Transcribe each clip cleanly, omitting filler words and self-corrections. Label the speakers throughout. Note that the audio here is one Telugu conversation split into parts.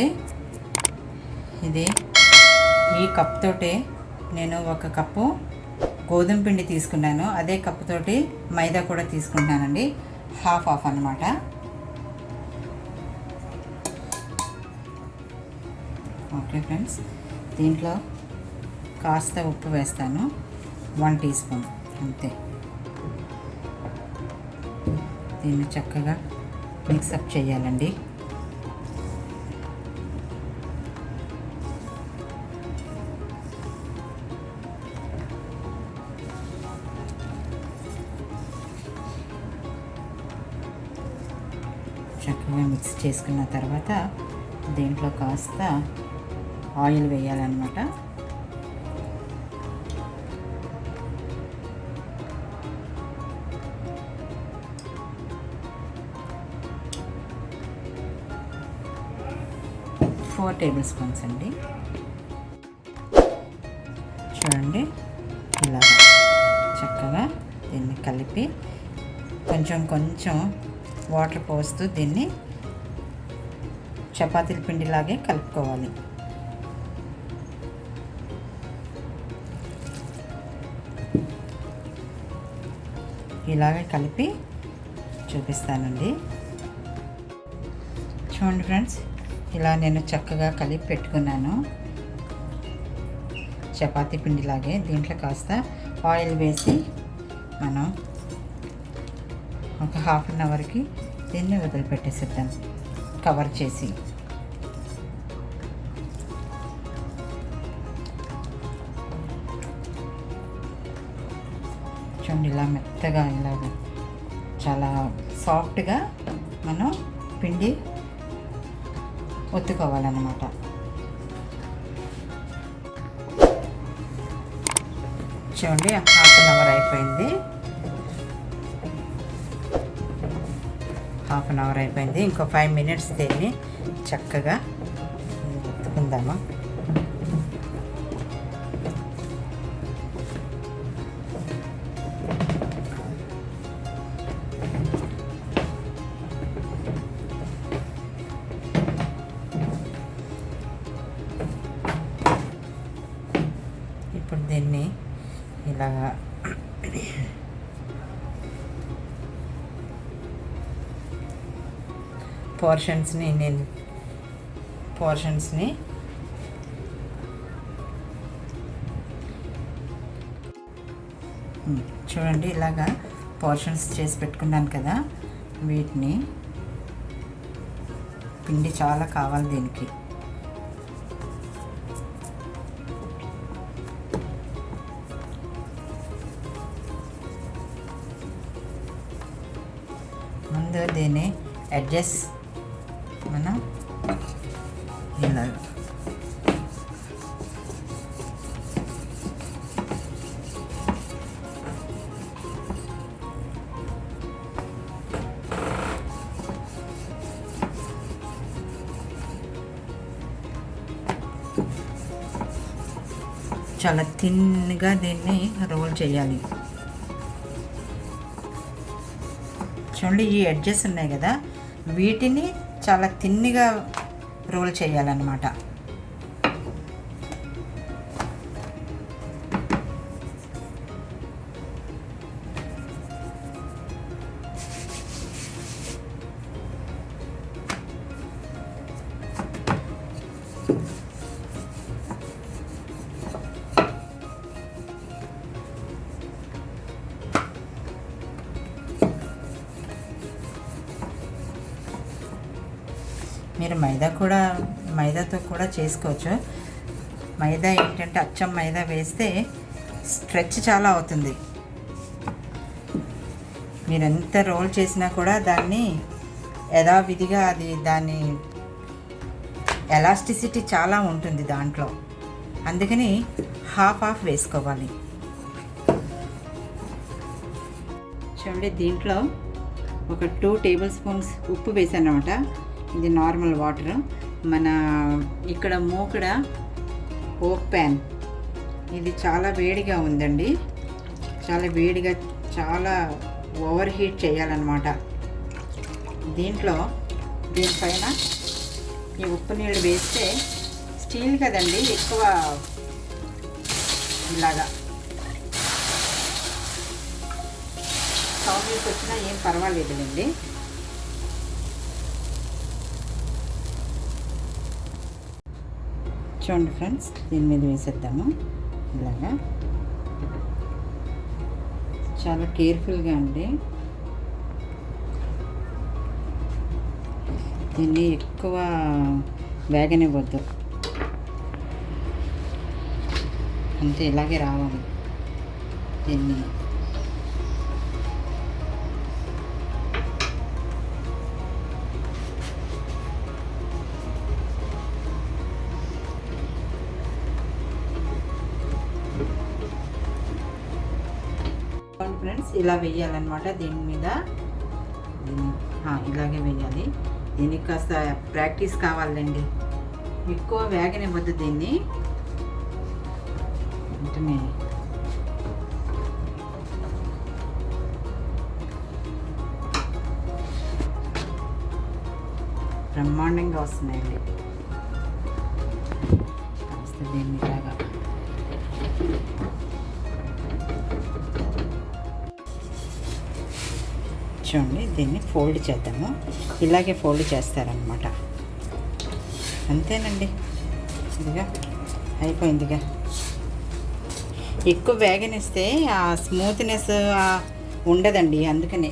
Speaker 1: చూడండి, ఇది ఈ కప్ తోటి నేను 1 కప్పు గోధుమ పిండి తీసుకున్నాను. అదే కప్పు తోటి మైదా కూడా తీసుకుంటున్నానండి. హాఫ్ అన్నమాట. ఓకే ఫ్రెండ్స్, దీంట్లో కాస్త ఉప్పు వేస్తాను, 1 టీ స్పూన్ అంతే. దీన్ని చక్కగా మిక్సప్ చేయాలండి. చక్కగా మిక్స్ చేసుకున్న తర్వాత దీంట్లో కాస్త ఆయిల్ వేయాలన్నమాట. ఫోర్ టేబుల్ స్పూన్స్ అండి. చూడండి, ఇలా చక్కగా దీన్ని కలిపి కొంచెం వాటర్ పోస్తూ దీన్ని చపాతీల పిండిలాగే కలుపుకోవాలి. ఇలాగే కలిపి చూపిస్తానండి. చూడండి ఫ్రెండ్స్, ఇలా నేను చక్కగా కలిపి పెట్టుకున్నాను చపాతీ పిండిలాగే. దీంట్లో కాస్త ఆయిల్ వేసి మనం ఒక హాఫ్ అన్ అవర్కి దీన్ని వదిలిపెట్టేసేద్దాం కవర్ చేసి. చూడండి, ఇలా మెత్తగా ఇలాగ చాలా సాఫ్ట్గా మనం పిండి ఒత్తుకోవాలన్నమాట. చూడండి, హాఫ్ అన్ అవర్ అయిపోయింది. ఇంకో 5 మినిట్స్ దీన్ని చక్కగా ఒత్తుకుందాము. ఇప్పుడు దీన్ని ఇలాగా పోర్షన్స్ని చూడండి, ఇలాగా పోర్షన్స్ చేసి పెట్టుకున్నాను కదా, వీటిని పిండి చాలా కావాలి దీనికి. ముందు దీన్ని అడ్జస్ట్ మనం ఇలా చాలా థిన్గా దీన్ని రోల్ చేయాలి. చూడండి, ఈ ఎడ్జెస్ ఉన్నాయి కదా, వీటిని చాలా థిన్గా రోల్ చేయాలన్నమాట. మీరు మైదాతో కూడా చేసుకోవచ్చు. మైదా ఏంటంటే అచ్చం మైదా వేస్తే స్ట్రెచ్ చాలా అవుతుంది. మీరు ఎంత రోల్ చేసినా కూడా దాన్ని యథావిధిగా దాని ఎలాస్టిసిటీ చాలా ఉంటుంది దాంట్లో. అందుకని హాఫ్ వేసుకోవాలి. చూడండి, దీంట్లో ఒక 2 టేబుల్ స్పూన్స్ ఉప్పు వేసాను అన్నమాట. ఇది నార్మల్ వాటర్. మన ఇక్కడ మూకడ ఓక్ ప్యాన్ ఇది చాలా వేడిగా ఉందండి. చాలా ఓవర్ హీట్ చేయాలన్నమాట. దీనిపైన ఈ ఉప్పు నీళ్ళు వేస్తే స్టీల్ కదండి, ఎక్కువ ఇలాగా స్టవ్ మీదకి వచ్చినా ఏం పర్వాలేదులేండి. చూడండి ఫ్రెండ్స్, దీని మీద వేసేద్దాము. ఇలాగా చాలా కేర్ఫుల్గా అండి. దీన్ని ఎక్కువ వేగనివ్వద్దు, అంతే ఇలాగే రావాలి. దీన్ని ఫ్రెండ్స్ ఇలా వేయాలన్నమాట. దీని మీద ఇలాగే వేయాలి. దీనికి కాస్త ప్రాక్టీస్ కావాలండి, ఎక్కువ వేగనివ్వద్దు దీన్ని. వెంటనే బ్రహ్మాండంగా వస్తున్నాయండి. కాస్త దీన్ని ఇలాగా చూడండి, దీన్ని ఫోల్డ్ చేద్దాము. ఇలాగే ఫోల్డ్ చేస్తారనమాట. అంతేనండి, ఇదిగా అయిపోయిందిగా. ఎక్కువ వేగనిస్తే ఆ స్మూత్నెస్ ఉండదండి, అందుకనే.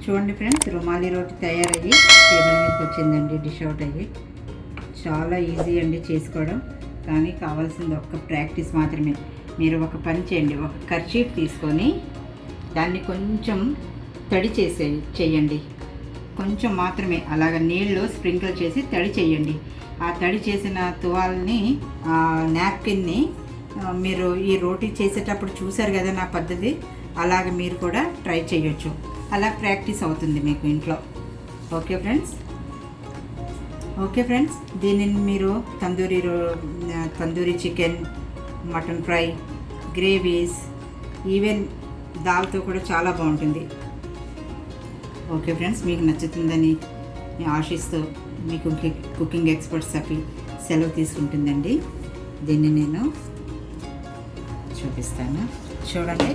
Speaker 1: చూడండి ఫ్రెండ్స్, రుమాలి రోటి తయారయ్యి టేబుల్ మీదకి వచ్చిందండి, డిష్ అవుట్ అయ్యి. చాలా ఈజీ అండి చేసుకోవడం, కానీ కావాల్సింది ఒక్క ప్రాక్టీస్ మాత్రమే. మీరు ఒక పని చేయండి, ఒక కర్చీఫ్ తీసుకొని దాన్ని కొంచెం తడి చేయండి. కొంచెం మాత్రమే అలాగ నీళ్ళు స్ప్రింకిల్ చేసి తడి చేయండి. ఆ తడి చేసిన తువాల్ని, నాప్కిన్ని మీరు ఈ రోటీ చేసేటప్పుడు చూసారు కదా నా పద్ధతి, అలాగ మీరు కూడా ట్రై చేయొచ్చు. అలా ప్రాక్టీస్ అవుతుంది మీకు ఇంట్లో. ఓకే ఫ్రెండ్స్, దీనిని మీరు tandoori chicken, mutton fry, gravies, even దాల్తో కూడా చాలా బాగుంటుంది. ఓకే ఫ్రెండ్స్, మీకు నచ్చుతుందని ఆశిస్తూ మీకు కుకింగ్ ఎక్స్పర్ట్ సఫీ సెలవు తీసుకుంటుందండి. దీన్ని నేను చూపిస్తాను. చూడండి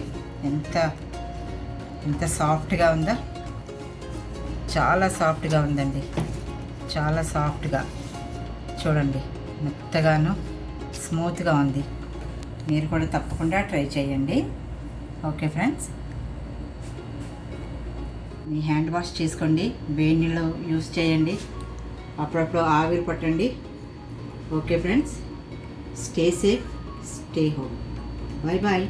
Speaker 1: ఎంత సాఫ్ట్గా ఉందో. చాలా సాఫ్ట్గా ఉందండి, చాలా సాఫ్ట్గా. చూడండి, మెత్తగాను స్మూత్గా ఉంది. మీరు కూడా తప్పకుండా ట్రై చేయండి. ఓకే ఫ్రెండ్స్, మీ హ్యాండ్ వాష్ చేసుకోండి, వేడి నీళ్ళు యూస్ చేయండి, అప్పుడప్పుడు ఆవిరి పట్టండి. Okay friends, stay safe, stay home. Bye.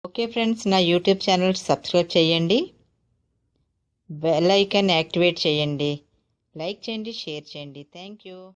Speaker 1: Okay friends, నా యూట్యూబ్ ఛానల్ సబ్స్క్రైబ్ చేయండి, బెల్ ఐకాన్ యాక్టివేట్ చేయండి, లైక్ చేయండి, షేర్ చేయండి. Thank you.